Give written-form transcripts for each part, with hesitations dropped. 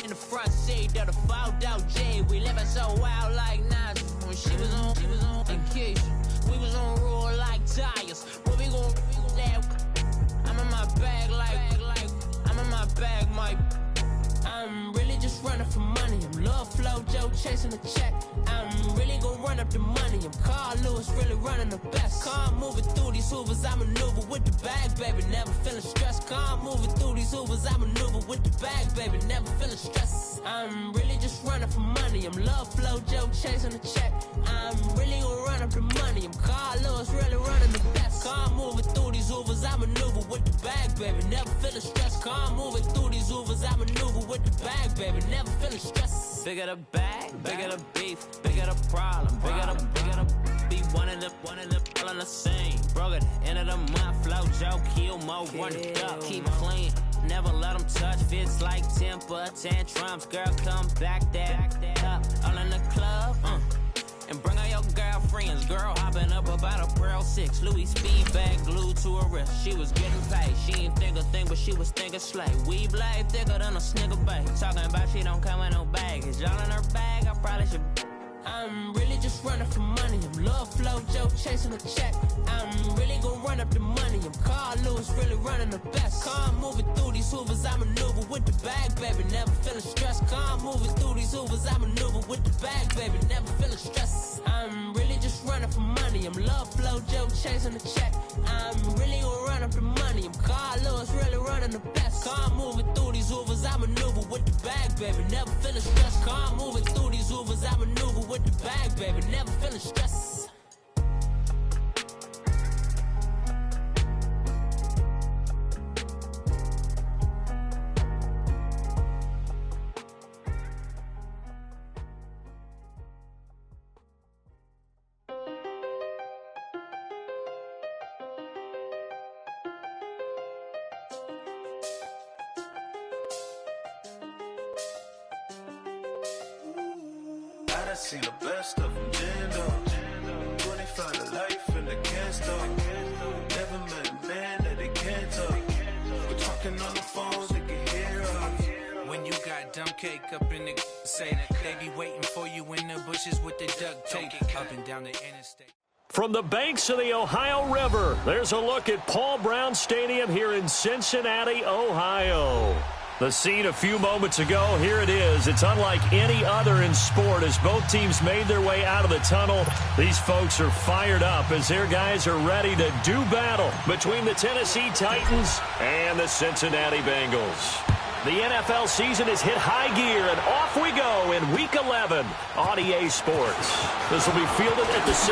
in the front seat of the fouled out J. We living so wild like Nas. When she was on and Keisha. We was on roll like tires. When we gon' that, I'm in my bag like I'm in my bag, Mike. I'm really just running for money. I'm Love Flow Joe chasing the check. I'm really gon' run up the money. I'm Carl Lewis, really running the best. Car moving through these Hoovers, I maneuver with the bag, baby. Never feeling stressed. Car moving through these Hoovers, I maneuver with the bag, baby. Never feeling stressed. I'm really just running for money. I'm Love Flow Joe chasing the check. I'm really gon' run up the money. I'm Carl Lewis, really running the best. Car moving through these Hoovers, I maneuver with the bag, baby. Never feeling stressed. Car moving through these Hoovers, I maneuver with the bag, baby. Never feeling stressed. Bigger the bag, bigger the beef, bigger the problem, bigger the be one of the all on the same. Broke at the end of the month, Flow Joe, kill more, run it up, keep clean. Never let them touch, fits like temper tantrums. Girl, come back that up, all in the club, and bring all your girlfriends. Girl, hopping up about a Pearl 6 Louis speed bag glued to her wrist. She was getting paid, she ain't think a thing, but she was thinking slay. We blade thicker than a snigger bag. Talking about she don't come with no baggage. Y'all in her bag, I probably should. I'm really just running for money. I'm Love Flow Joe chasing a check. I'm really gon' run up the money. I'm Carl Lewis, really running the best. Car moving through these Hoovers, I maneuver with the bag, baby. Never feeling stressed. Car moving through these Hoovers, I maneuver with the bag, baby. Never feeling stressed. I'm really just running for money. I'm Love Flow Joe chasing the check. I'm really gon' run up the money. I'm Carl Lewis, really running the best. Car moving through these Hoovers, I maneuver with the bag, baby. Never feeling stressed. Car moving through these Hoovers, I maneuver with the bag, baby. Never feeling stressed. I seen the best of them, Jando. 25 to life and they can't stop. Never met a man that they can't talk. We're talking on the phones, they can hear us. When you got dumb cake up in the say that they be waiting for you in the bushes with the duct tape up and down the interstate. From the banks of the Ohio River, there's a look at Paul Brown Stadium here in Cincinnati, Ohio. The scene a few moments ago, here it is. It's unlike any other in sport as both teams made their way out of the tunnel. These folks are fired up as their guys are ready to do battle between the Tennessee Titans and the Cincinnati Bengals. The NFL season has hit high gear, and off we go in Week 11 on EA Sports. This will be fielded at the 6.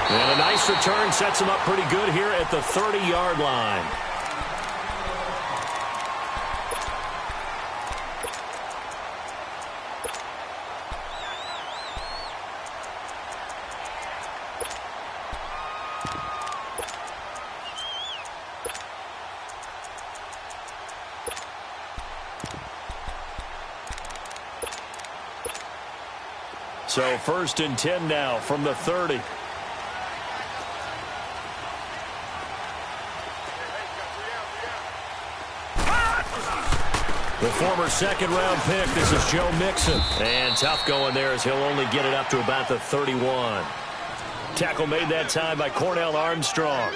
And a nice return sets them up pretty good here at the 30-yard line. So 1st and 10 now from the 30. The former second-round pick, this is Joe Mixon. And tough going there as he'll only get it up to about the 31. Tackle made that time by Cornell Armstrong.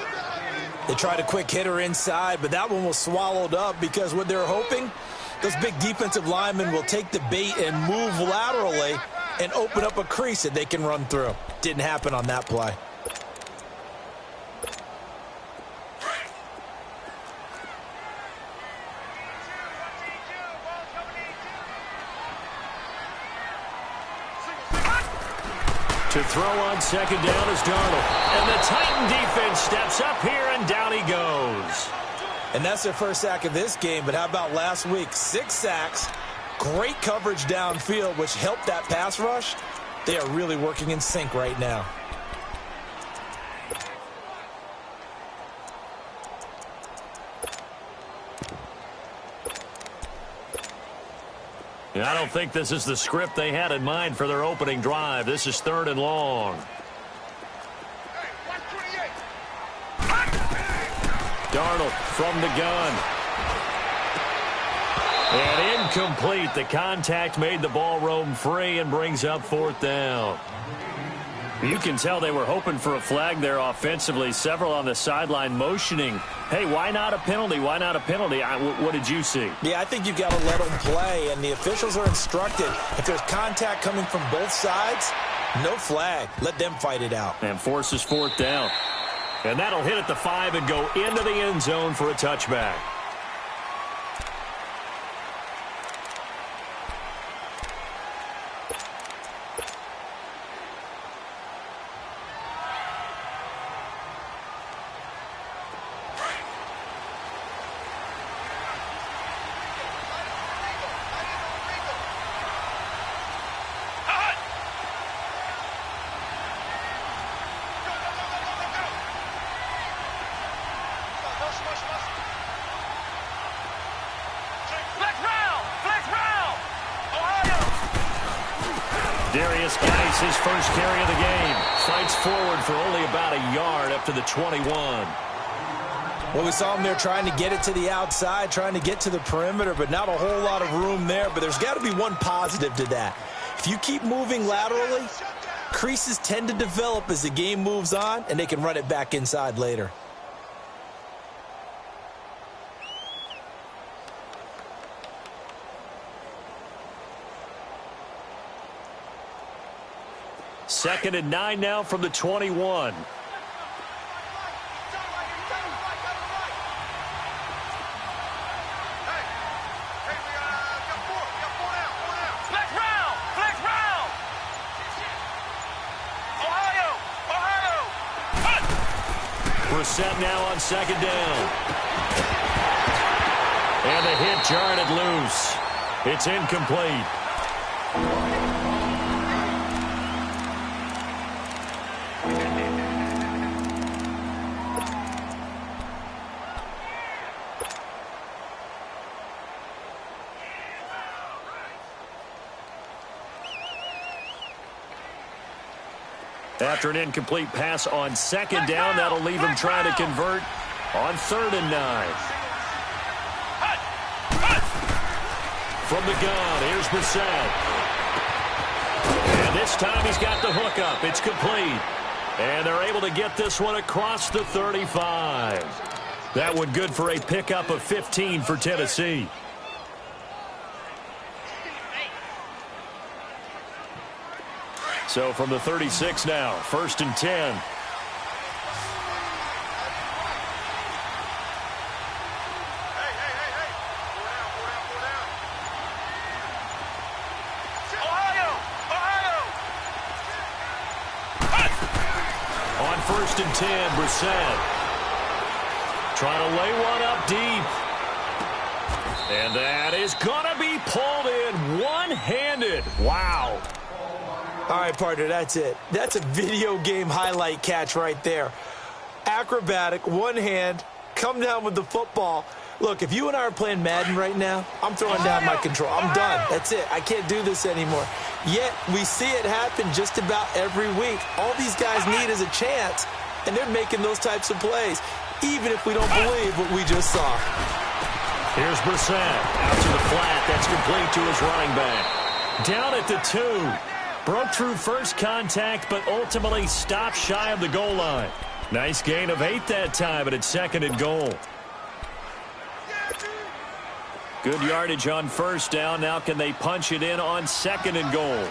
They tried a quick hitter inside, but that one was swallowed up because what they're hoping, those big defensive linemen will take the bait and move laterally and open up a crease that they can run through. Didn't happen on that play. To throw on second down is Darnold. And the Titan defense steps up here, and down he goes. And that's their first sack of this game, but how about last week? 6 sacks, great coverage downfield, which helped that pass rush. They are really working in sync right now. I don't think this is the script they had in mind for their opening drive. This is 3rd and long. Darnold from the gun. And Incomplete. The contact made the ball roam free and brings up 4th down. You can tell they were hoping for a flag there offensively. Several on the sideline motioning, hey, why not a penalty? Why not a penalty? What did you see? Yeah, I think you've got to let them play, and the officials are instructed. If there's contact coming from both sides, no flag. Let them fight it out. And forces 4th down. And that'll hit at the 5 and go into the end zone for a touchback. His first carry of the game. Fights forward for only about a yard up to the 21. Well, we saw him there trying to get it to the outside, trying to get to the perimeter, but not a whole lot of room there. But there's got to be one positive to that. If you keep moving laterally, creases tend to develop as the game moves on, and they can run it back inside later. Second and 9 now from the 21. Brissett now on 2nd down. And the hit jarred it loose. It's incomplete. After an incomplete pass on 2nd down, that'll leave him trying to convert on 3rd and 9. From the gun, here's Brissett. And this time he's got the hook up. It's complete. And they're able to get this one across the 35. That one good for a pickup of 15 for Tennessee. So from the 36 now, 1st and 10. On 1st and 10, Brissett. Trying to lay one up deep. And that is going to be pulled in one-handed. Wow. All right, partner, that's it. That's a video game highlight catch right there. Acrobatic, one hand, come down with the football. Look, if you and I are playing Madden right now, I'm throwing down my control. I'm done. That's it. I can't do this anymore. Yet, we see it happen just about every week. All these guys need is a chance, and they're making those types of plays, even if we don't believe what we just saw. Here's Brissett out to the flat. That's complete to his running back. Down at the 2. Broke through first contact, but ultimately stopped shy of the goal line. Nice gain of 8 that time, but it's 2nd and goal. Good yardage on 1st down. Now can they punch it in on 2nd and goal?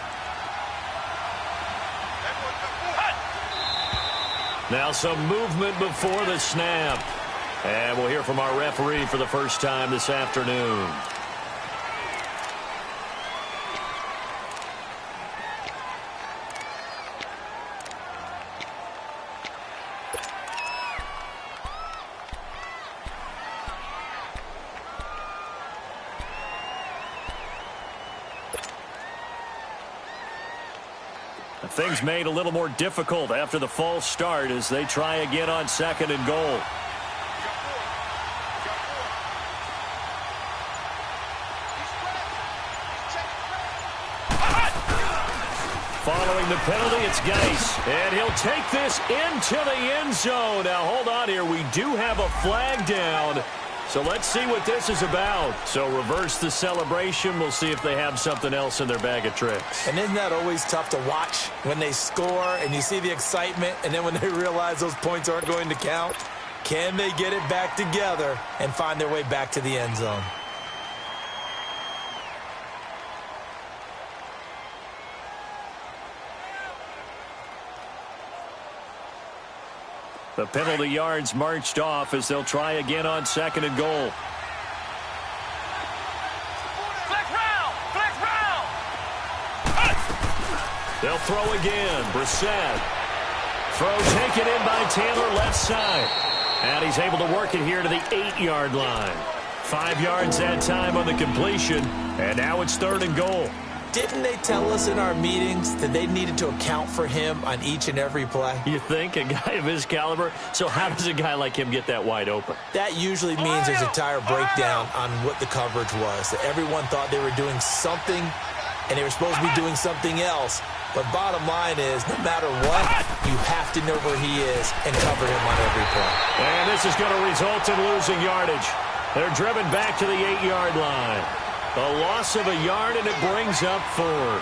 Now some movement before the snap. And we'll hear from our referee for the first time this afternoon. Things made a little more difficult after the false start as they try again on 2nd and goal. Following the penalty, it's Geis. And he'll take this into the end zone. Now, hold on here. We do have a flag down. So let's see what this is about. So reverse the celebration. We'll see if they have something else in their bag of tricks. And isn't that always tough to watch when they score and you see the excitement, and then when they realize those points aren't going to count? Can they get it back together and find their way back to the end zone? The penalty yards marched off as they'll try again on 2nd and goal. They'll throw again. Brissett. Throw taken in by Taylor left side. And he's able to work it here to the 8-yard line. 5 yards that time on the completion. And now it's 3rd and goal. Didn't they tell us in our meetings that they needed to account for him on each and every play? You think? A guy of his caliber? So how does a guy like him get that wide open? That usually means there's a tire breakdown on what the coverage was. That everyone thought they were doing something, and they were supposed to be doing something else. But bottom line is, no matter what, you have to know where he is and cover him on every play. And this is going to result in losing yardage. They're driven back to the 8-yard line. A loss of a yard, and it brings up 4th.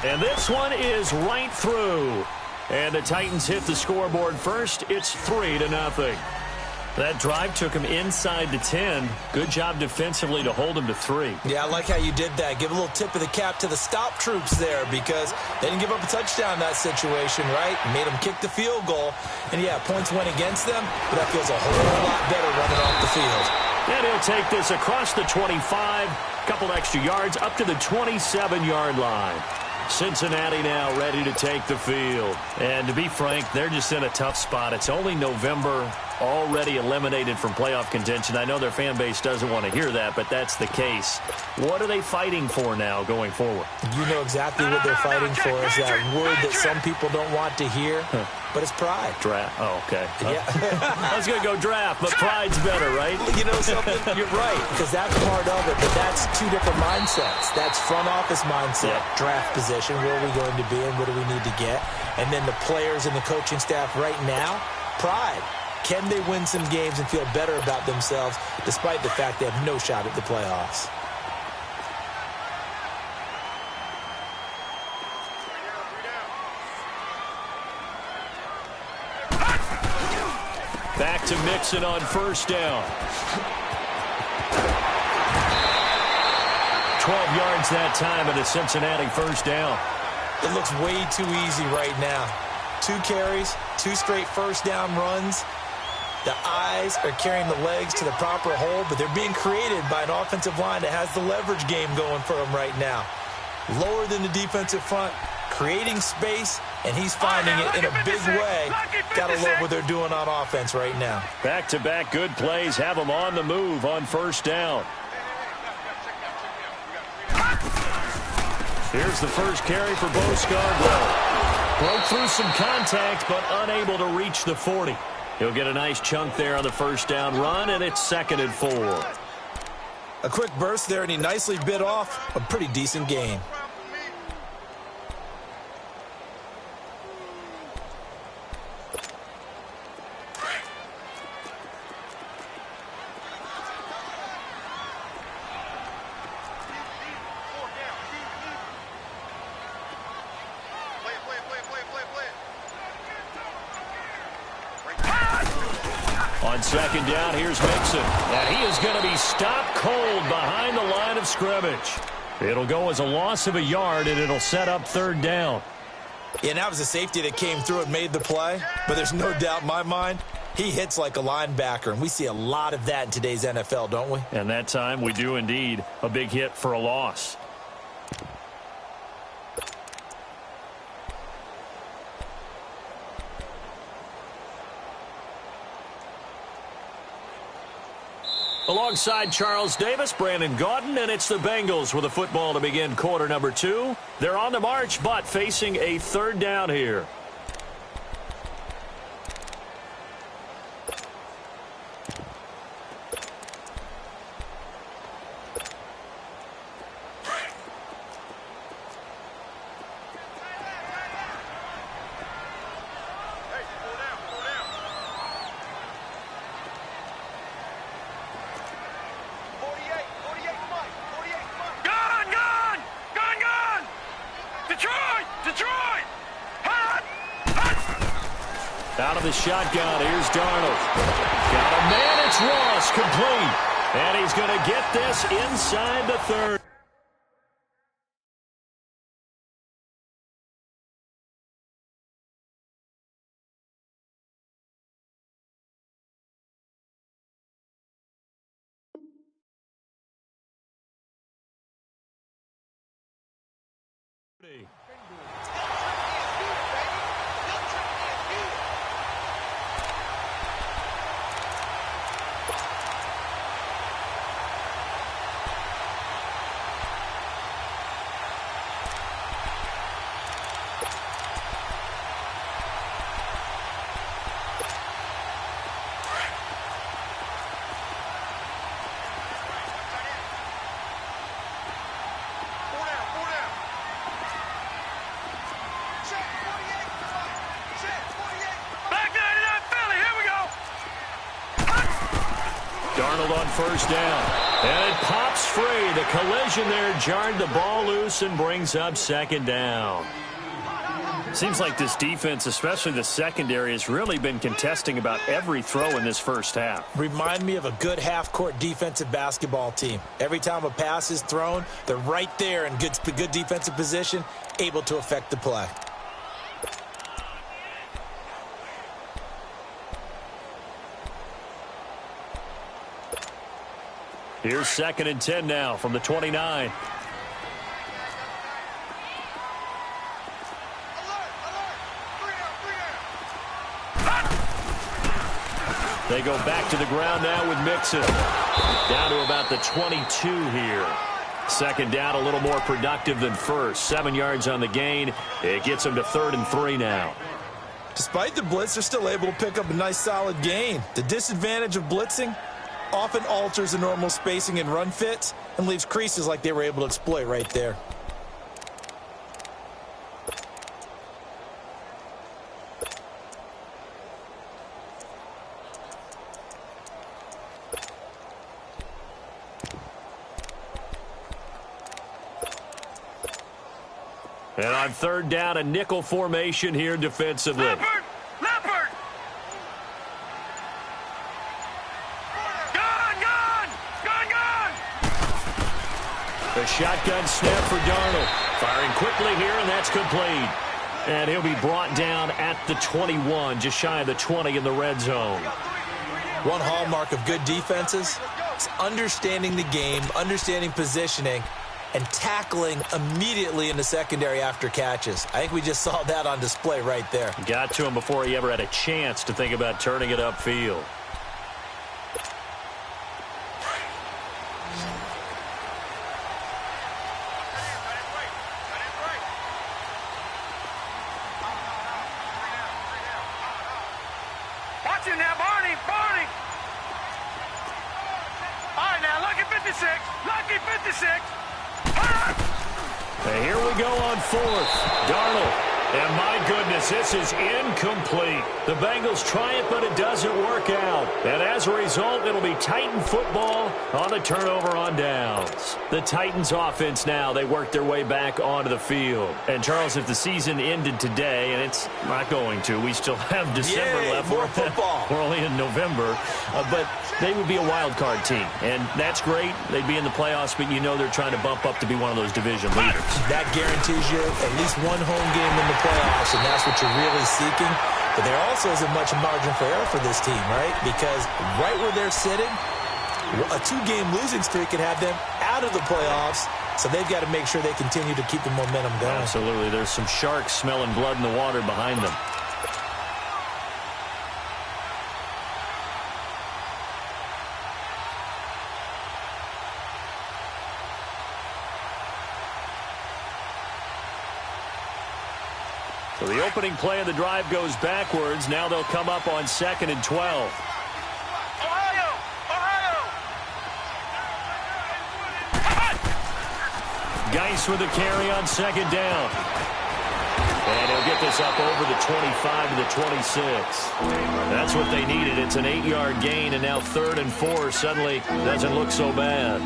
And this one is right through. And the Titans hit the scoreboard first. It's 3-0. That drive took him inside the 10. Good job defensively to hold him to 3. Yeah, I like how you did that. Give a little tip of the cap to the stop troops there, because they didn't give up a touchdown in that situation, right? Made them kick the field goal. And, yeah, points went against them, but that feels a whole lot better running off the field. And he'll take this across the 25, couple extra yards, up to the 27-yard line. Cincinnati now ready to take the field. And to be frank, they're just in a tough spot. It's only November, already eliminated from playoff contention. I know their fan base doesn't want to hear that, but that's the case. What are they fighting for now going forward? You know exactly what they're fighting for. Is that word that some people don't want to hear, but it's pride. Draft. Oh, okay. Yeah. I was going to go draft, but pride's better, right? You know something? You're right, because that's part of it, but that's two different mindsets. That's front office mindset, draft position, where are we going to be and what do we need to get? And then the players and the coaching staff right now, pride. Can they win some games and feel better about themselves despite the fact they have no shot at the playoffs? Back to Mixon on 1st down. 12 yards that time at a Cincinnati 1st down. It looks way too easy right now. 2 carries, 2 straight 1st down runs. The eyes are carrying the legs to the proper hole, but they're being created by an offensive line that has the leverage game going for them right now. Lower than the defensive front, creating space, and he's finding it in a big way. Gotta love what they're doing on offense right now. Back-to-back good plays have them on the move on 1st down. Here's the first carry for Bo Scarborough. Broke through some contact, but unable to reach the 40. He'll get a nice chunk there on the 1st down run, and it's 2nd and 4. A quick burst there, and he nicely bit off a pretty decent gain. On 2nd down, here's Mixon. And he is going to be stopped cold behind the line of scrimmage. It'll go as a loss of a yard, and it'll set up 3rd down. Yeah, that was a safety that came through and made the play. But there's no doubt in my mind, he hits like a linebacker. And we see a lot of that in today's NFL, don't we? And that time, we do indeed. A big hit for a loss. Alongside Charles Davis, Brandon Gaudin, and it's the Bengals with a football to begin quarter number 2. They're on the march, but facing a 3rd down here. the shotgun. Here's Darnold. Got a man. It's Ross, complete. And he's going to get this inside the 30. Darnold on first down. And it pops free. The collision there jarred the ball loose and brings up second down. Seems like this defense, especially the secondary, has really been contesting about every throw in this first half. Remind me of a good half-court defensive basketball team. Every time a pass is thrown, they're right there in good defensive position, able to affect the play. Here's 2nd and 10 now from the 29. They go back to the ground now with Mixon. Down to about the 22 here. Second down, a little more productive than first. 7 yards on the gain. It gets them to 3rd and 3 now. Despite the blitz, they're still able to pick up a nice solid gain. The disadvantage of blitzing often alters the normal spacing and run fits and leaves creases like they were able to exploit right there. And on 3rd down, a nickel formation here defensively. Leopard! The shotgun snap for Darnold. Firing quickly here, and that's complete. And he'll be brought down at the 21, just shy of the 20 in the red zone. One hallmark of good defenses is understanding the game, understanding positioning, and tackling immediately in the secondary after catches. I think we just saw that on display right there. Got to him before he ever had a chance to think about turning it upfield. Watch him now, Barney! All right, now, lucky 56! Lucky 56! And here we go on 4th. Darnold. And my goodness, this is incomplete. The Bengals try it, but it doesn't work out. And as a result, it'll be Titan football on the turnover on downs. The Titans offense now, they work their way back onto the field. And Charles, if the season ended today, and it's not going to, we still have December left. More football. We're only in November. But they would be a wild card team. And that's great. They'd be in the playoffs, but you know they're trying to bump up to be one of those division leaders. That guarantees you at least one home game in the playoffs, and that's what you're really seeking. But there also isn't much margin for error for this team, right? Because right where they're sitting, a 2-game losing streak could have them out of the playoffs, so they've got to make sure they continue to keep the momentum going. Absolutely. There's some sharks smelling blood in the water behind them. So the opening play of the drive goes backwards. Now they'll come up on 2nd and 12. Ohio! Geis with a carry on 2nd down. And he'll get this up over the 25 to the 26. That's what they needed. It's an 8-yard gain, and now 3rd and 4 suddenly doesn't look so bad.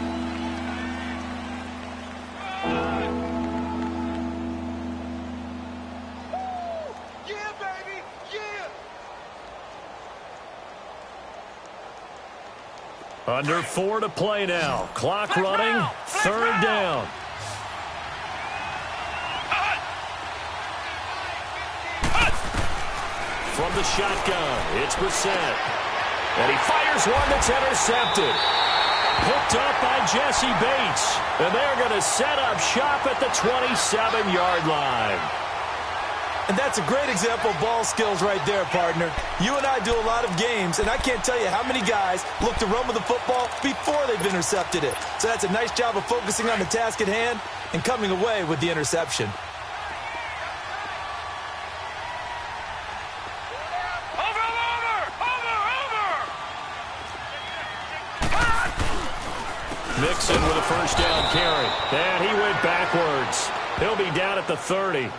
Under 4 to play now. Clock running. Third down. From the shotgun, it's Brissett. And he fires one that's intercepted. Picked up by Jesse Bates. And they're going to set up shop at the 27-yard line. And that's a great example of ball skills right there, partner. You and I do a lot of games, and I can't tell you how many guys look to run with the football before they've intercepted it. So that's a nice job of focusing on the task at hand and coming away with the interception. Mixon with a first down carry. And he went backwards. He'll be down at the 30.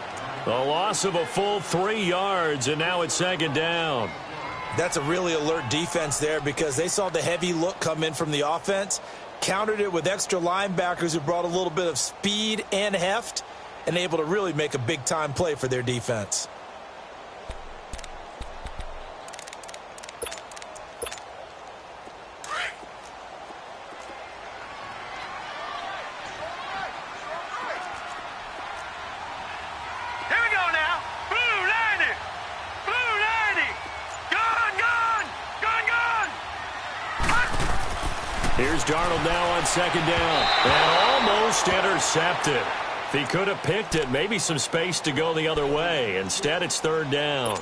A loss of a full 3 yards, and now it's second down. That's a really alert defense there because they saw the heavy look come in from the offense, countered it with extra linebackers who brought a little bit of speed and heft, and able to really make a big-time play for their defense. Here's Darnold now on second down. And almost intercepted. If he could have picked it, maybe some space to go the other way. Instead, it's third down.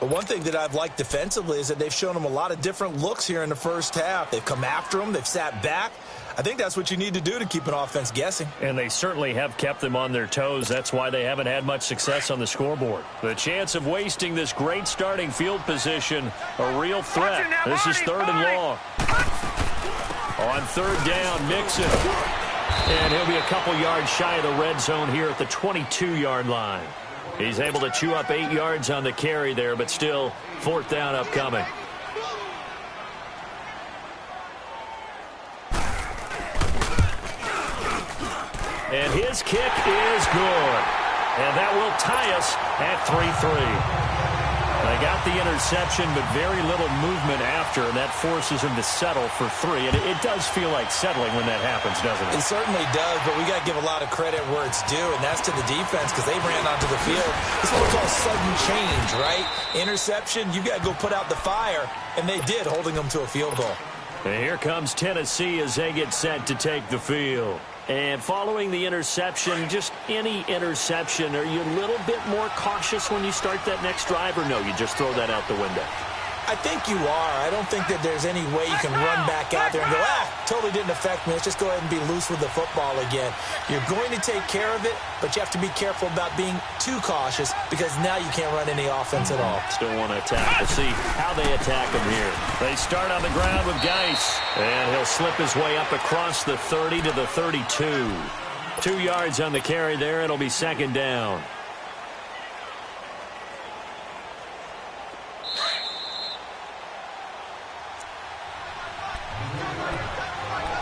But one thing that I've liked defensively is that they've shown him a lot of different looks here in the first half. They've come after him. They've sat back. I think that's what you need to do to keep an offense guessing. And they certainly have kept them on their toes. That's why they haven't had much success on the scoreboard. The chance of wasting this great starting field position, a real threat. This is third and long. On third down, Mixon. And he'll be a couple yards shy of the red zone here at the 22-yard line. He's able to chew up 8 yards on the carry there, but still fourth down upcoming. And his kick is good. And that will tie us at 3-3. They got the interception, but very little movement after, and that forces him to settle for 3. And it does feel like settling when that happens, doesn't it? It certainly does, but we got to give a lot of credit where it's due, and that's to the defense because they ran onto the field. This is what we call sudden change, right? Interception, you got to go put out the fire, and they did, holding them to a field goal. And here comes Tennessee as they get set to take the field. And following the interception, just any interception, are you a little bit more cautious when you start that next drive, or no, you just throw that out the window? I think you are. I don't think that there's any way you can run back out there and go, totally didn't affect me. Let's just go ahead and be loose with the football again. You're going to take care of it, but you have to be careful about being too cautious because now you can't run any offense at all. Still want to attack. We'll see how they attack him here. They start on the ground with Geis, and he'll slip his way up across the 30 to the 32. 2 yards on the carry there. It'll be second down.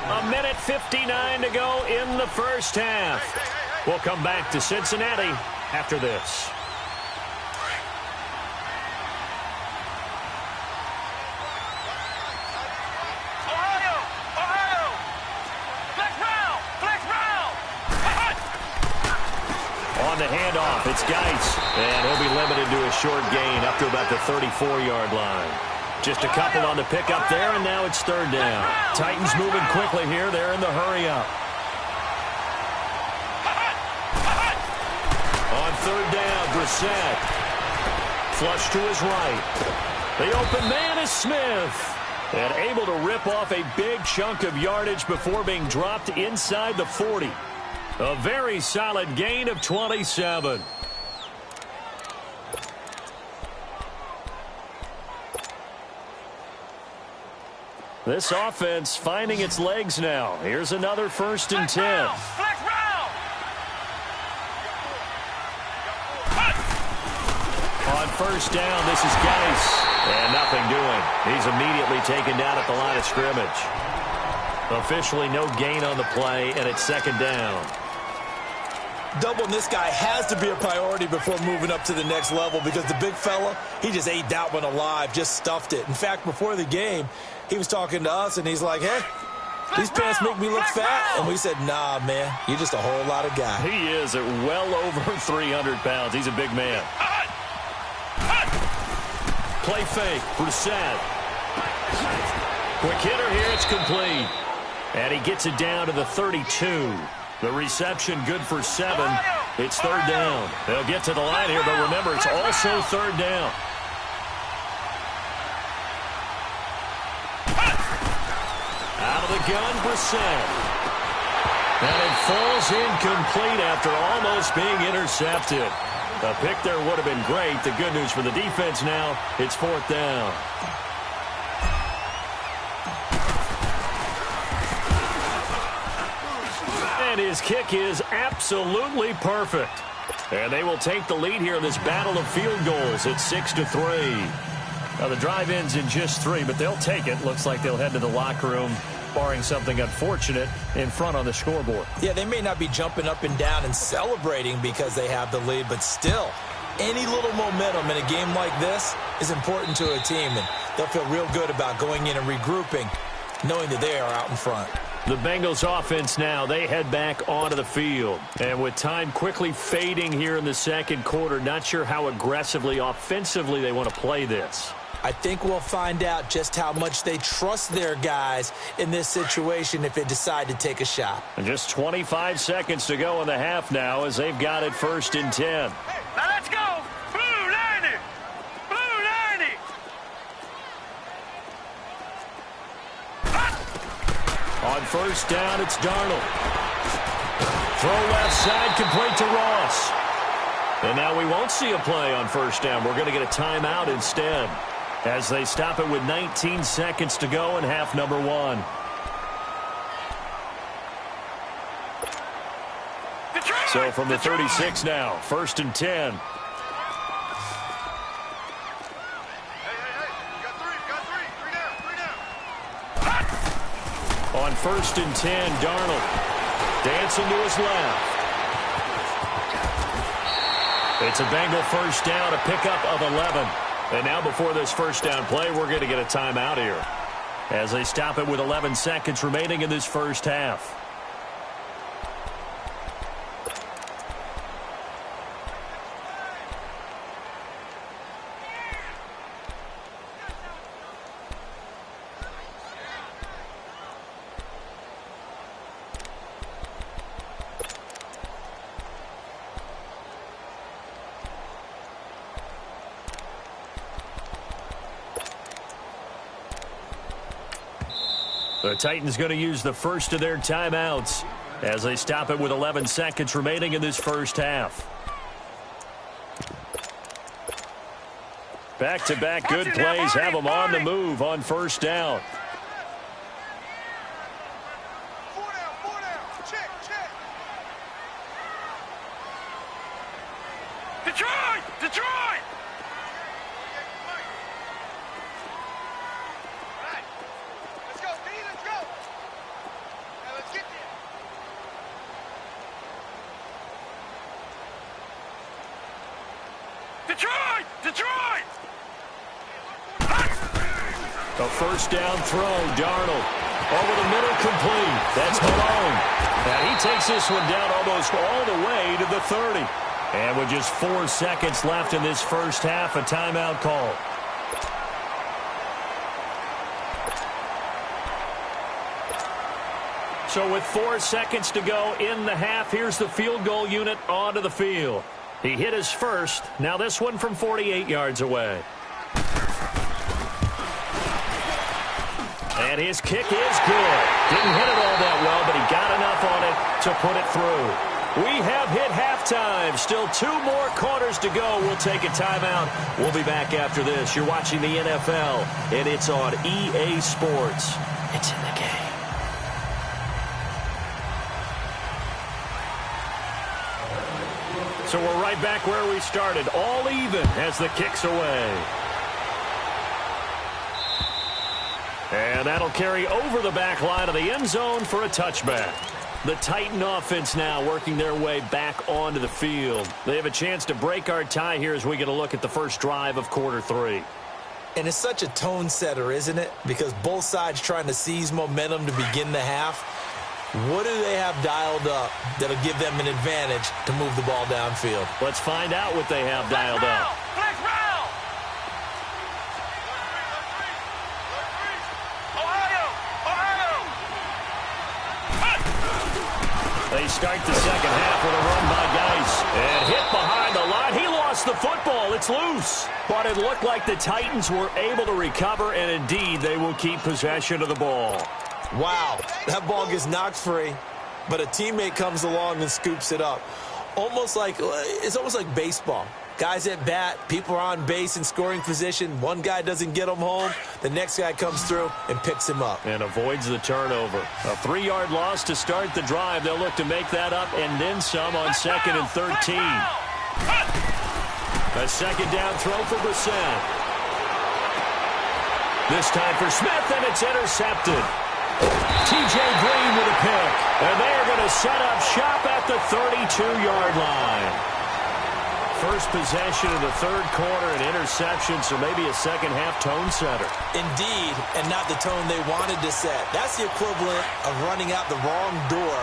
A minute 59 to go in the first half. We'll come back to Cincinnati after this. On the handoff, it's Geis. And he'll be limited to a short gain up to about the 34-yard line. Just a couple on the pickup there, and now it's third down. Titans moving quickly here. They're in the hurry-up. On third down, Brissett. Flush to his right. The open man is Smith. And able to rip off a big chunk of yardage before being dropped inside the 40. A very solid gain of 27. This offense finding its legs now. Here's another 1st and 10. On first down, this is Geis. And nothing doing. He's immediately taken down at the line of scrimmage. Officially no gain on the play, and it's second down. Doubling this guy has to be a priority before moving up to the next level because the big fella, he just ate that one alive, just stuffed it. In fact, before the game, he was talking to us, and he's like, hey, these pants make me look fat. And we said, nah, man, you're just a whole lot of guy. He is at well over 300 pounds. He's a big man. Play fake, Brissett. Quick hitter here, it's complete. And he gets it down to the 32. The reception good for 7. It's third down. They'll get to the line here, but remember, it's also third down. Out of the gun, Brissett. And it falls incomplete after almost being intercepted. A pick there would have been great. The good news for the defense now, it's fourth down. And his kick is absolutely perfect. And they will take the lead here in this battle of field goals. It's 6-3. Now the drive ends in just 3, but they'll take it. Looks like they'll head to the locker room, barring something unfortunate, in front on the scoreboard. Yeah, they may not be jumping up and down and celebrating because they have the lead, but still, any little momentum in a game like this is important to a team, and they'll feel real good about going in and regrouping, knowing that they are out in front. The Bengals offense now, they head back onto the field. And with time quickly fading here in the second quarter, not sure how aggressively, offensively they want to play this. I think we'll find out just how much they trust their guys in this situation if they decide to take a shot. And just 25 seconds to go in the half now as they've got it 1st and 10. Now let's go. Blue 90. Blue 90. On first down, it's Darnold. Throw left side, complete to Ross. And now we won't see a play on first down. We're going to get a timeout instead as they stop it with 19 seconds to go in half number 1. So from the 36 now, 1st and 10. On 1st and 10, Darnold dancing to his left. It's a Bengal first down, a pickup of 11. And now before this first down play, we're going to get a timeout here as they stop it with 11 seconds remaining in this first half. The Titans going to use the first of their timeouts as they stop it with 11 seconds remaining in this first half. Back-to-back good plays have them on the move on first down. Four down. Check. Detroit! Detroit! A first down throw, Darnold. Over the middle, complete. That's Malone. And he takes this one down almost all the way to the 30. And with just 4 seconds left in this first half, a timeout call. So with 4 seconds to go in the half, here's the field goal unit onto the field. He hit his first. Now this one from 48 yards away. And his kick is good. Didn't hit it all that well, but he got enough on it to put it through. We have hit halftime. Still 2 more quarters to go. We'll take a timeout. We'll be back after this. You're watching the NFL, and it's on EA Sports. It's in the game. So we're right back where we started, all even as the kick's away. And that'll carry over the back line of the end zone for a touchback. The Titan offense now working their way back onto the field. They have a chance to break our tie here as we get a look at the first drive of quarter 3. And it's such a tone setter, isn't it? Because both sides trying to seize momentum to begin the half. What do they have dialed up that'll give them an advantage to move the ball downfield? Let's find out what they have dialed up. Flex round! Ohio! They start the second half with a run by Geis. And hit behind the line. He lost the football. It's loose. But it looked like the Titans were able to recover, and indeed they will keep possession of the ball. Wow, that ball gets knocked free, but a teammate comes along and scoops it up. It's almost like baseball. Guys at bat, people are on base in scoring position. One guy doesn't get him home. The next guy comes through and picks him up. And avoids the turnover. A 3-yard loss to start the drive. They'll look to make that up and then some on 2nd and 13. A second down throw for Brissett. This time for Smith, and it's intercepted. T.J. Green with a pick. And they are going to set up shop at the 32-yard line. First possession of the third quarter, an interception, so maybe a second-half tone setter. Indeed, and not the tone they wanted to set. That's the equivalent of running out the wrong door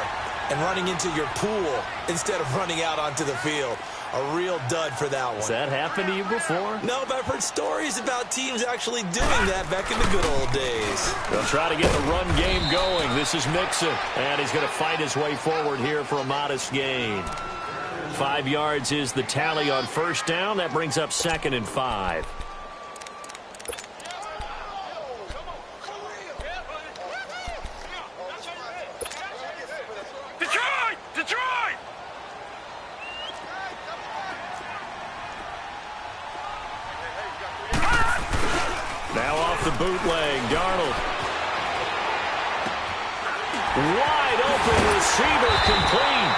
and running into your pool instead of running out onto the field. A real dud for that one. Has that happened to you before? No, but I've heard stories about teams actually doing that back in the good old days. They'll try to get the run game going. This is Mixon, and he's going to fight his way forward here for a modest gain. 5 yards is the tally on first down. That brings up 2nd and 5. Detroit! Now off the bootleg, Darnold. Wide open receiver, complete.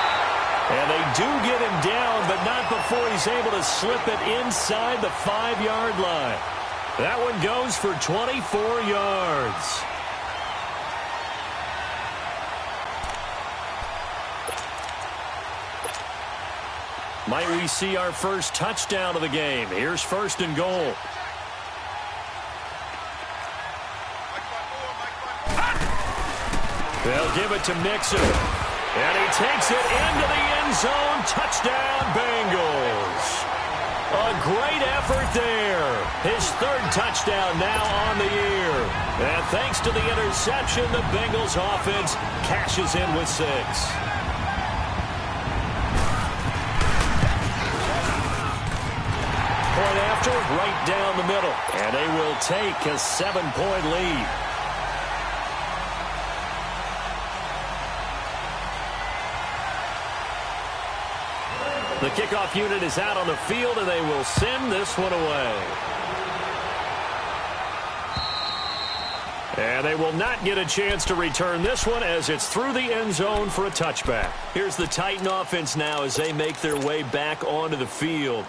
And they do get him down, but not before he's able to slip it inside the 5-yard line. That one goes for 24 yards. Might we see our first touchdown of the game? Here's 1st and goal. They'll give it to Mixon. And he takes it into the end zone. Touchdown, Bengals. A great effort there. His 3rd touchdown now on the year. And thanks to the interception, the Bengals offense cashes in with 6. Point after, right down the middle. And they will take a 7-point lead. The kickoff unit is out on the field, and they will send this one away. And they will not get a chance to return this one as it's through the end zone for a touchback. Here's the Titan offense now as they make their way back onto the field.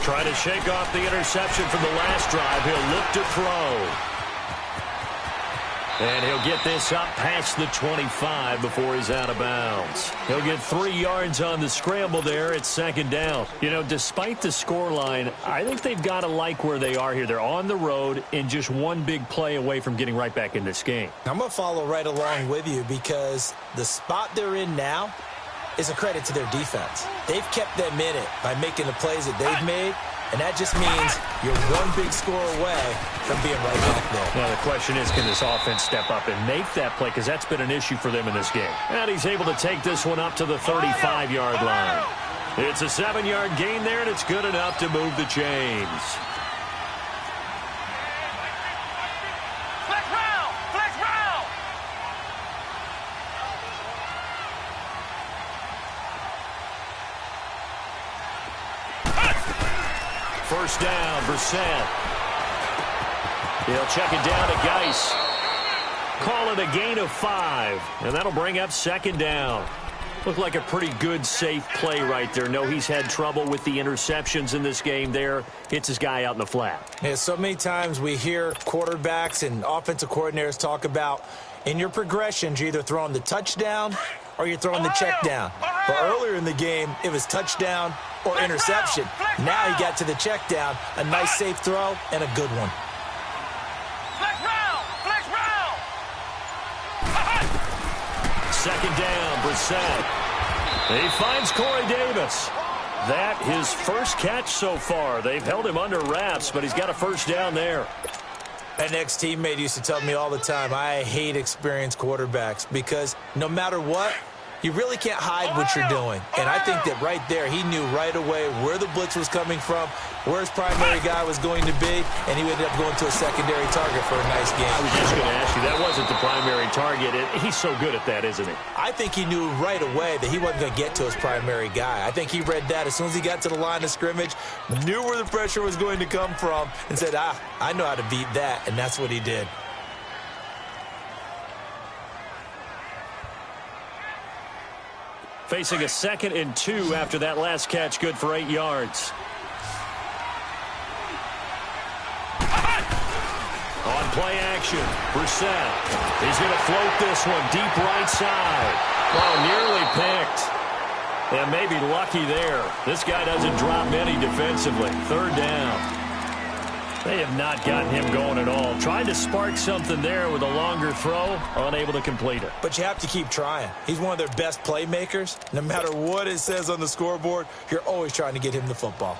Trying to shake off the interception from the last drive. He'll look to throw. And he'll get this up past the 25 before he's out of bounds. He'll get 3 yards on the scramble there at 2nd down. You know, despite the scoreline, I think they've got to like where they are here. They're on the road and just one big play away from getting right back in this game. I'm going to follow right along with you because the spot they're in now is a credit to their defense. They've kept them in it by making the plays that they've made, and that just means you're one big score away from being right back there. Now, the question is, can this offense step up and make that play? Because that's been an issue for them in this game. And he's able to take this one up to the 35-yard line. It's a 7-yard gain there, and it's good enough to move the chains. first down. Brissett. He'll check it down to Geis. Call it a gain of 5, and that'll bring up second down. Looked like a pretty good, safe play right there. No, he's had trouble with the interceptions in this game there. Hits his guy out in the flat. Yeah, so many times we hear quarterbacks and offensive coordinators talk about in your progressions, you're either throwing the touchdown or you're throwing the check down. But earlier in the game, it was touchdown or interception. Now he got to the check down, a nice safe throw, and a good one. Second down, Brissett. He finds Corey Davis. That his first catch so far. They've held him under wraps, but he's got a first down there. An ex-teammate used to tell me all the time, I hate experienced quarterbacks because no matter what, you really can't hide what you're doing. And I think that right there, he knew right away where the blitz was coming from, where his primary guy was going to be, and he ended up going to a secondary target for a nice game. I was just going to ask you, that wasn't the primary target. He's so good at that, isn't he? I think he knew right away that he wasn't going to get to his primary guy. I think he read that as soon as he got to the line of scrimmage, knew where the pressure was going to come from, and said, I know how to beat that, and that's what he did. Facing a 2nd and 2 after that last catch, good for 8 yards. On play action, Brissett. He's going to float this one deep right side. Oh, nearly picked. And maybe lucky there. This guy doesn't drop many defensively. Third down. They have not gotten him going at all. Trying to spark something there with a longer throw, unable to complete it. But you have to keep trying. He's one of their best playmakers. No matter what it says on the scoreboard, you're always trying to get him the football.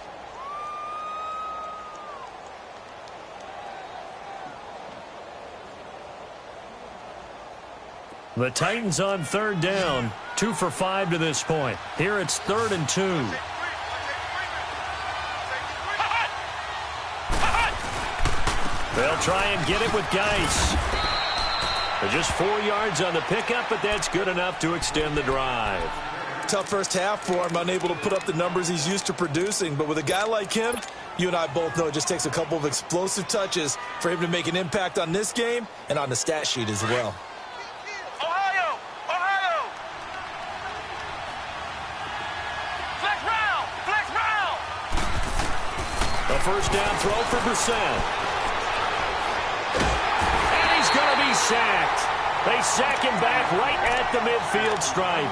The Titans on third down, 2 for 5 to this point. Here it's 3rd and 2. They'll try and get it with Geis. They're just 4 yards on the pickup, but that's good enough to extend the drive. Tough first half for him, unable to put up the numbers he's used to producing. But with a guy like him, you and I both know it just takes a couple of explosive touches for him to make an impact on this game and on the stat sheet as well. Ohio! Ohio! Flex round! Flex round! A first down throw for Brissett. Sacked. They sack him back right at the midfield stripe.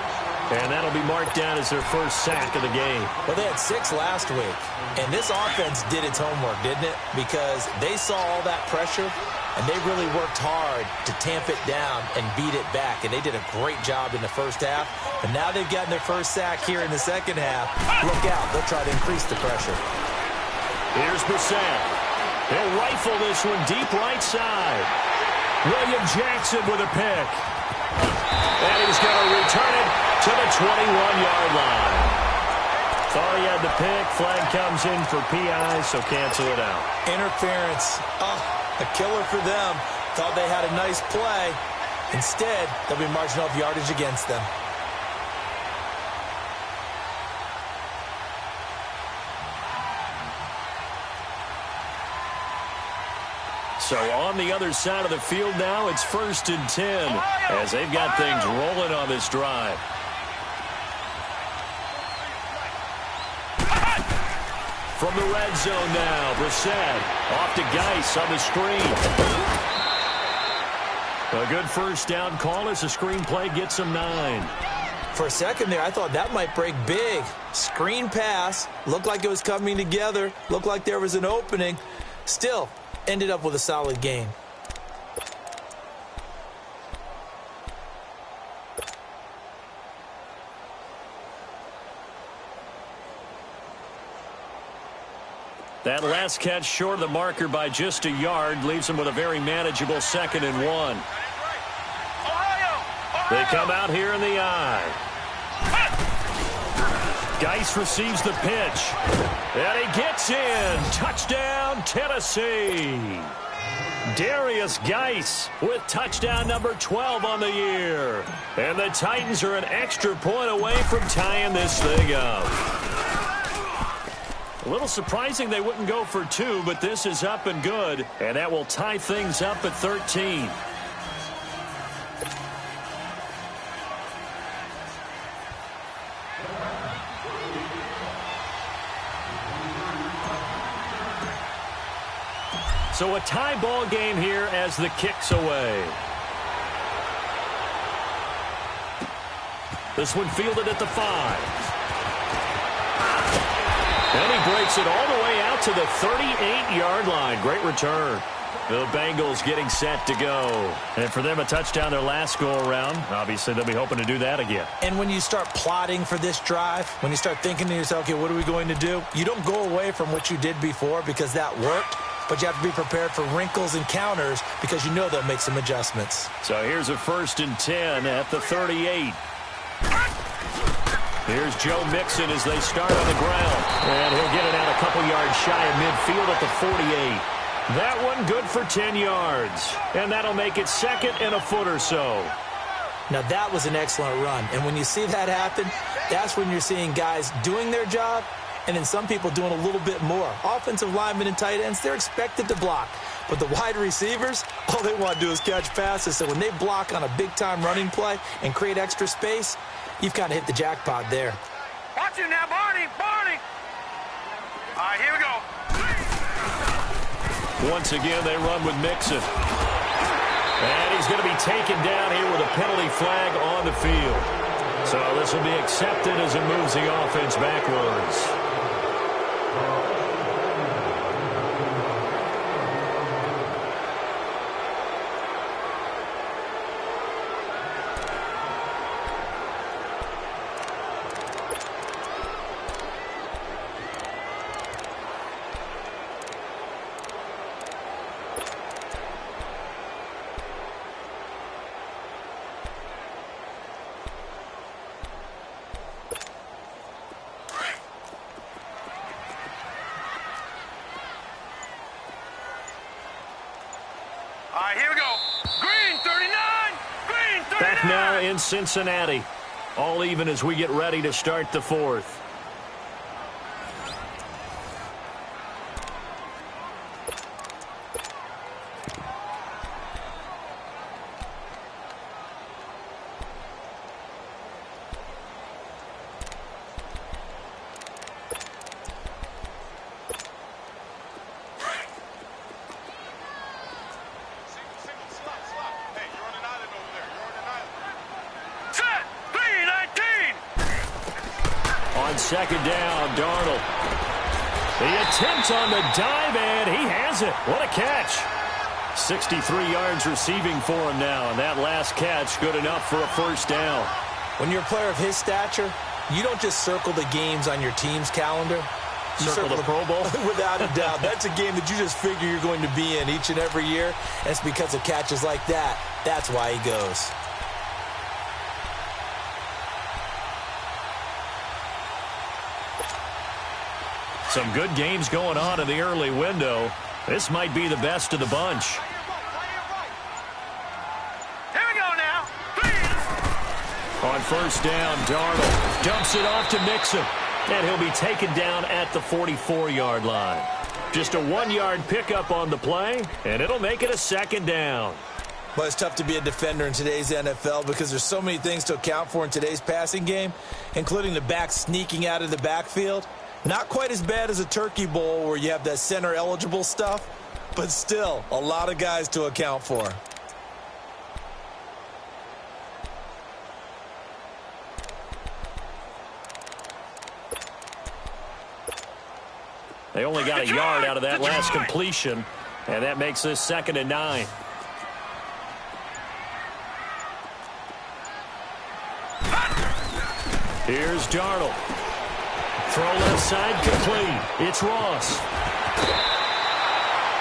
And that'll be marked down as their first sack of the game. Well, they had 6 last week. And this offense did its homework, didn't it? Because they saw all that pressure, and they really worked hard to tamp it down and beat it back. And they did a great job in the first half. But now they've gotten their first sack here in the second half. Look out. They'll try to increase the pressure. Here's Brissett. He'll rifle this one deep right side. William Jackson with a pick. And he's going to return it to the 21-yard line. Thought he had the pick. Flag comes in for PI, so cancel it out. Interference. Oh, a killer for them. Thought they had a nice play. Instead, they'll be marginal yardage against them. So on the other side of the field now, it's 1st and 10 as they've got things rolling on this drive. From the red zone now, Brissett off to Geis on the screen. A good first down call as the screen play gets him 9. For a second there, I thought that might break big. Screen pass, looked like it was coming together, looked like there was an opening. Still, ended up with a solid game. That last catch short of the marker by just a yard leaves him with a very manageable 2nd and 1. They come out here in the eye. Geis receives the pitch. And he gets in. Touchdown, Tennessee. Darius Geis with touchdown number 12 on the year. And the Titans are an extra point away from tying this thing up. A little surprising they wouldn't go for 2, but this is up and good, and that will tie things up at 13. So a tie ball game here as the kick's away. This one fielded at the 5. And he breaks it all the way out to the 38-yard line. Great return. The Bengals getting set to go. And for them, a touchdown their last go-around. Obviously, they'll be hoping to do that again. And when you start plotting for this drive, when you start thinking to yourself, okay, what are we going to do? You don't go away from what you did before because that worked. But you have to be prepared for wrinkles and counters because you know they'll make some adjustments. So here's a 1st and 10 at the 38. Here's Joe Mixon as they start on the ground. And he'll get it out a couple yards shy of midfield at the 48. That one good for 10 yards. And that'll make it 2nd and a foot or so. Now that was an excellent run. And when you see that happen, that's when you're seeing guys doing their job and then some people doing a little bit more. Offensive linemen and tight ends, they're expected to block. But the wide receivers, all they want to do is catch passes. So when they block on a big-time running play and create extra space, you've kind of hit the jackpot there. Watch it now, Barney, Barney. All right, here we go. Once again, they run with Mixon. And he's going to be taken down here with a penalty flag on the field. So this will be accepted as it moves the offense backwards. All right, here we go. Green 39, green 39. Back now in Cincinnati. All even as we get ready to start the 4th. On 2nd down, Darnold. The attempt on the dive, and he has it. What a catch. 63 yards receiving for him now, and that last catch good enough for a 1st down. When you're a player of his stature, you don't just circle the games on your team's calendar. You circle the Pro Bowl? Without a doubt. That's a game that you just figure you're going to be in each and every year. And it's because of catches like that. That's why he goes. Some good games going on in the early window. This might be the best of the bunch. Here we go now. On 1st down, Darnold dumps it off to Mixon. And he'll be taken down at the 44-yard line. Just a 1-yard pickup on the play, and it'll make it a 2nd down. Well, it's tough to be a defender in today's NFL because there's so many things to account for in today's passing game, including the back sneaking out of the backfield. Not quite as bad as a turkey bowl where you have that center-eligible stuff, but still a lot of guys to account for. They only got a yard out of that last completion, and that makes this 2nd and 9. Here's Darnold. Throw left side complete. It's Ross.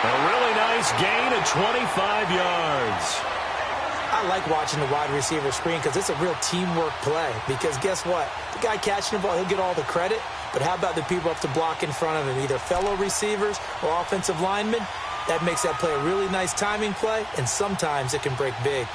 A really nice gain of 25 yards. I like watching the wide receiver screen because it's a real teamwork play. Because guess what? The guy catching the ball, he'll get all the credit. But how about the people up to block in front of him, either fellow receivers or offensive linemen? That makes that play a really nice timing play, and sometimes it can break big.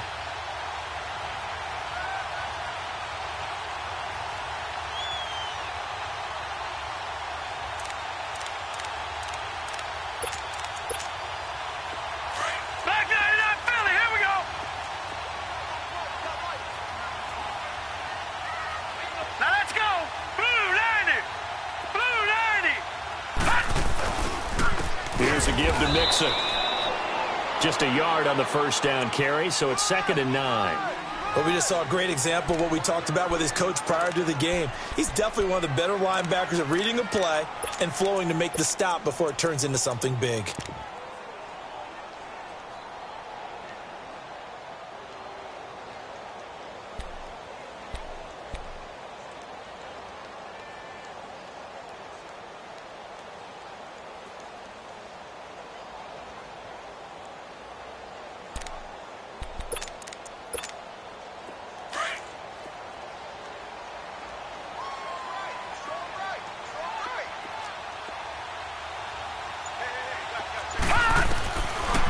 Here's a give to Mixon. Just a yard on the first down carry, so it's 2nd and 9. Well, we just saw a great example of what we talked about with his coach prior to the game. He's definitely one of the better linebackers at reading a play and flowing to make the stop before it turns into something big.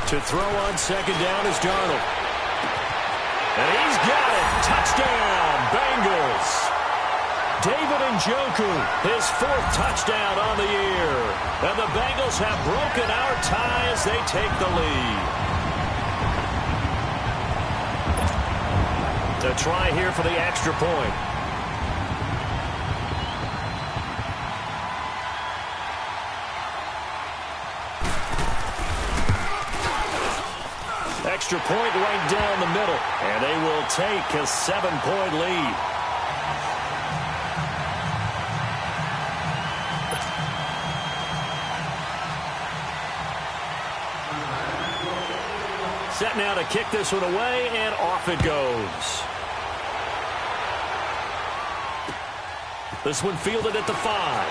To throw on 2nd down is Darnold. And he's got it. Touchdown, Bengals. David Njoku, his 4th touchdown on the year. And the Bengals have broken our tie as they take the lead. To try here for the extra point. Extra point right down the middle, and they will take a 7-point lead. Set now to kick this one away, and off it goes. This one fielded at the 5.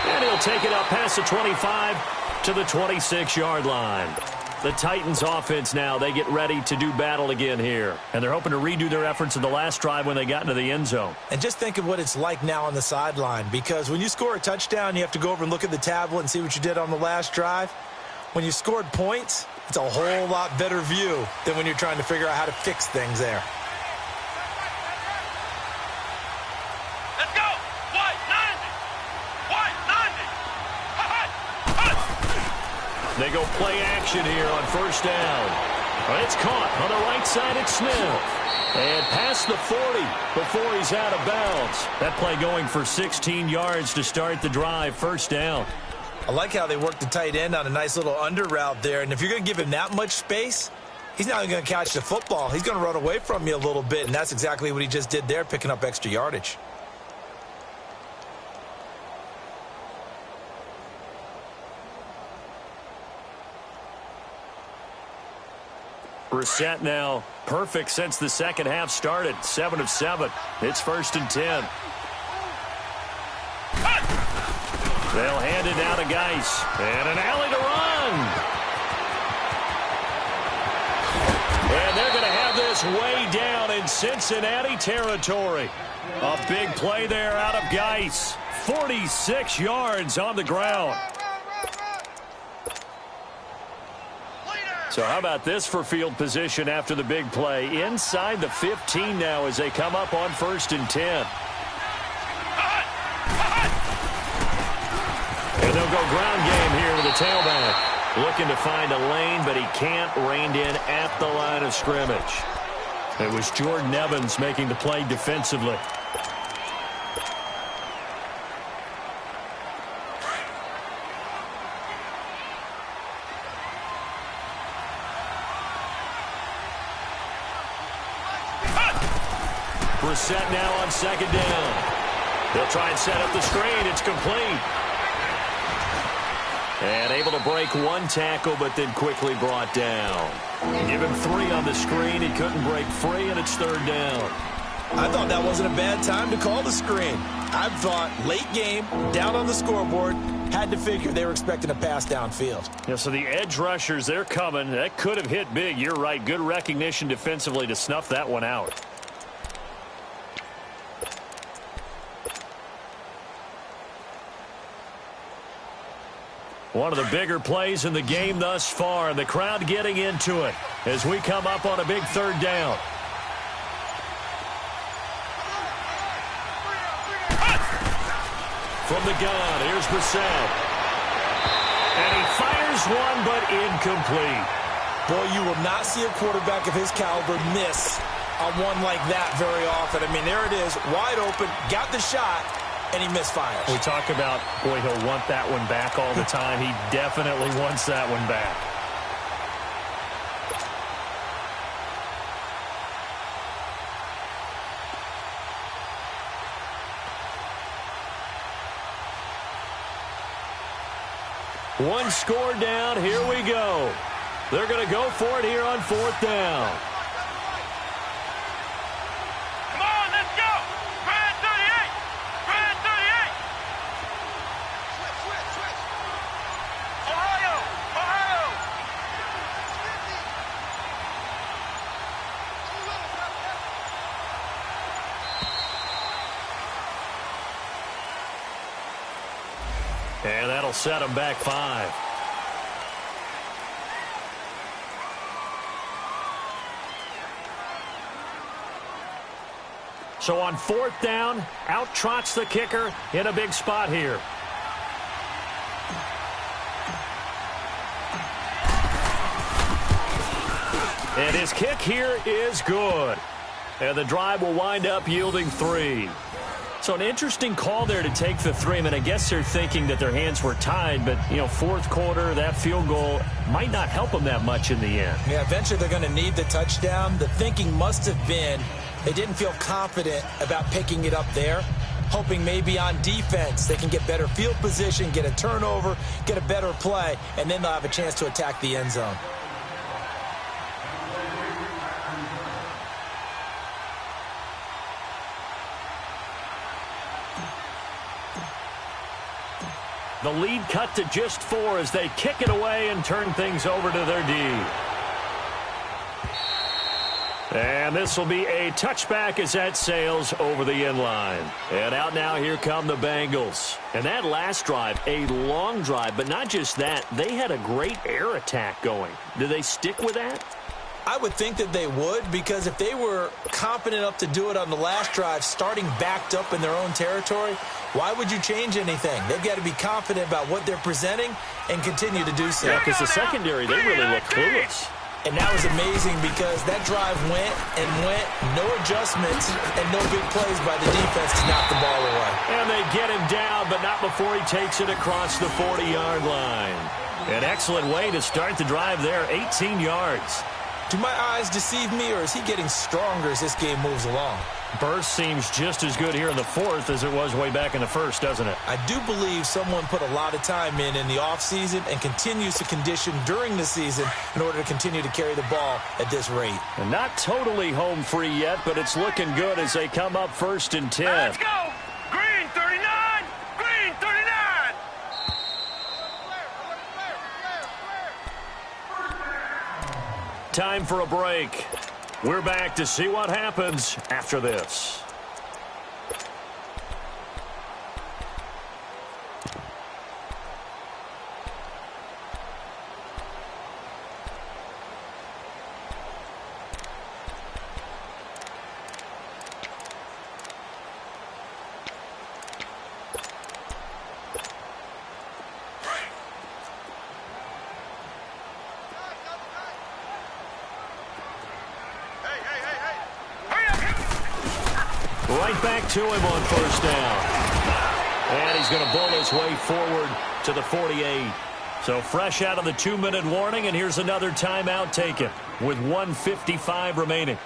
And he'll take it up past the 25 to the 26-yard line. The Titans offense now, they get ready to do battle again here. And they're hoping to redo their efforts in the last drive when they got into the end zone. And just think of what it's like now on the sideline, because when you score a touchdown, you have to go over and look at the tablet and see what you did on the last drive. When you scored points, it's a whole lot better view than when you're trying to figure out how to fix things there. Let's go! White 90! White 90! They go play action here on 1st down. It's caught on the right side at Smith. And past the 40 before he's out of bounds. That play going for 16 yards to start the drive, 1st down. I like how they work the tight end on a nice little under route there. And if you're going to give him that much space, he's not even going to catch the football. He's going to run away from you a little bit, and that's exactly what he just did there, picking up extra yardage. Brissett now perfect since the second half started. 7 of 7. It's 1st and 10. They'll hand it down to Geis. And an alley to run. And they're going to have this way down in Cincinnati territory. A big play there out of Geis. 46 yards on the ground. So how about this for field position after the big play? Inside the 15 now as they come up on 1st and 10. And they'll go ground game here with a tailback. Looking to find a lane, but he can't, reined in at the line of scrimmage. It was Jordan Evans making the play defensively. Brissett now on 2nd down. They'll try and set up the screen. It's complete. And able to break one tackle, but then quickly brought down. Give him 3 on the screen. He couldn't break free, and it's 3rd down. I thought that wasn't a bad time to call the screen. I thought late game, down on the scoreboard, had to figure they were expecting a pass downfield. Yeah, so the edge rushers, they're coming. That could have hit big. You're right. Good recognition defensively to snuff that one out. One of the bigger plays in the game thus far, and the crowd getting into it as we come up on a big 3rd down. From the gun, here's Brissett. And he fires one, but incomplete. Boy, you will not see a quarterback of his caliber miss on one like that very often. I mean, there it is, wide open, got the shot, and he misfires. We talk about, boy, he'll want that one back all the time. He definitely wants that one back. One score down. Here we go. They're going to go for it here on 4th down. Come on, let's go. Brand 38. Brand 38. Switch. Ohio. And that'll set him back 5. So on 4th down, out trots the kicker in a big spot here. And his kick here is good. And the drive will wind up yielding 3. So an interesting call there to take the 3. I mean, I guess they're thinking that their hands were tied, but, you know, 4th quarter, that field goal might not help them that much in the end. Yeah, eventually they're going to need the touchdown. The thinking must have been they didn't feel confident about picking it up there, hoping maybe on defense they can get better field position, get a turnover, get a better play, and then they'll have a chance to attack the end zone. The lead cut to just 4 as they kick it away and turn things over to their D. And this will be a touchback as that sails over the end line. And out now, here come the Bengals. And that last drive, a long drive, but not just that, they had a great air attack going. Do they stick with that? I would think that they would, because if they were confident enough to do it on the last drive, starting backed up in their own territory, why would you change anything? They've got to be confident about what they're presenting and continue to do so. Yeah, because the secondary, they really look clueless. And that was amazing because that drive went and went, no adjustments and no big plays by the defense to knock the ball away. And they get him down, but not before he takes it across the 40-yard line. An excellent way to start the drive there, 18 yards. Do my eyes deceive me, or is he getting stronger as this game moves along? Burst seems just as good here in the 4th as it was way back in the 1st, doesn't it? I do believe someone put a lot of time in the offseason and continues to condition during the season in order to continue to carry the ball at this rate. And not totally home free yet, but it's looking good as they come up 1st and 10. Let's go. Green 39. Green 39. Time for a break. We're back to see what happens after this. Right back to him on 1st down. And he's going to bull his way forward to the 48. So fresh out of the 2-minute warning, and here's another timeout taken with 1:55 remaining.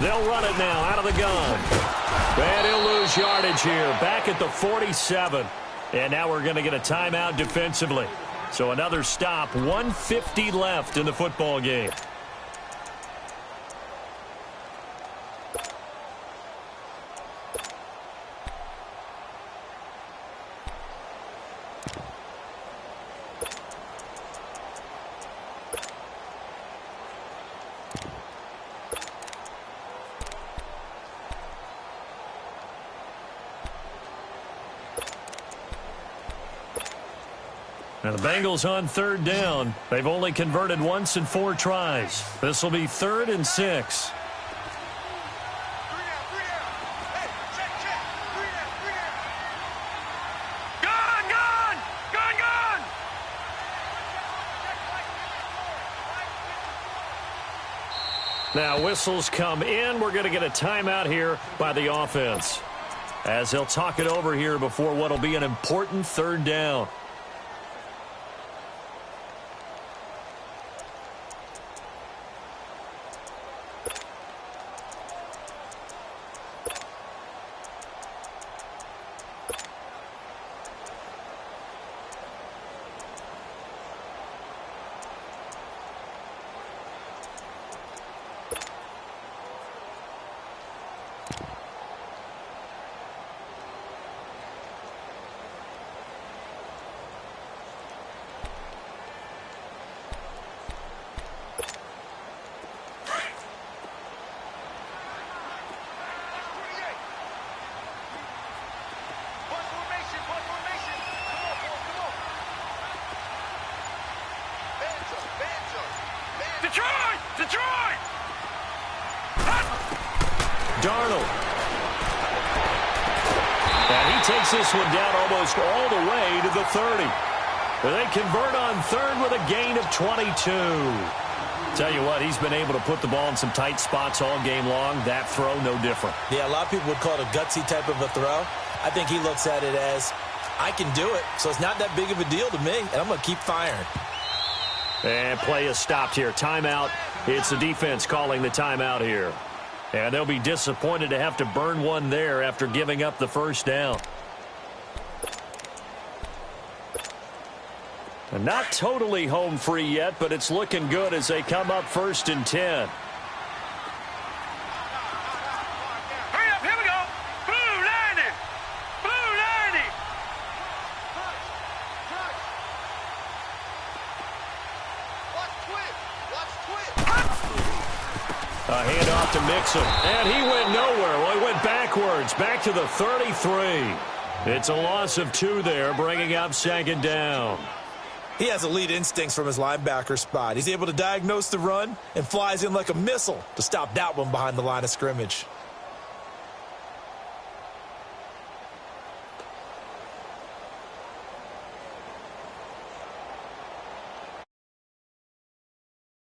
They'll run it now out of the gun. And he'll lose yardage here. Back at the 47. And now we're going to get a timeout defensively. So another stop. 1:50 left in the football game. And the Bengals on third down. They've only converted once in 4 tries. This will be 3rd and 6. Now whistles come in. We're going to get a timeout here by the offense, as they'll talk it over here before what will be an important 3rd down. Detroit! Darnold. And he takes this one down almost all the way to the 30. They convert on 3rd with a gain of 22. Tell you what, he's been able to put the ball in some tight spots all game long. That throw, no different. Yeah, a lot of people would call it a gutsy type of a throw. I think he looks at it as, I can do it, so it's not that big of a deal to me, and I'm going to keep firing. And play is stopped here. Timeout. It's the defense calling the timeout here. And they'll be disappointed to have to burn one there after giving up the 1st down. And not totally home free yet, but it's looking good as they come up 1st and 10. Hurry up, here we go. Blue 90. Blue 90. A handoff to Mixon, and he went nowhere. Well, he went backwards, back to the 33. It's a loss of 2 there, bringing up 2nd down. He has elite instincts from his linebacker spot. He's able to diagnose the run and flies in like a missile to stop that one behind the line of scrimmage.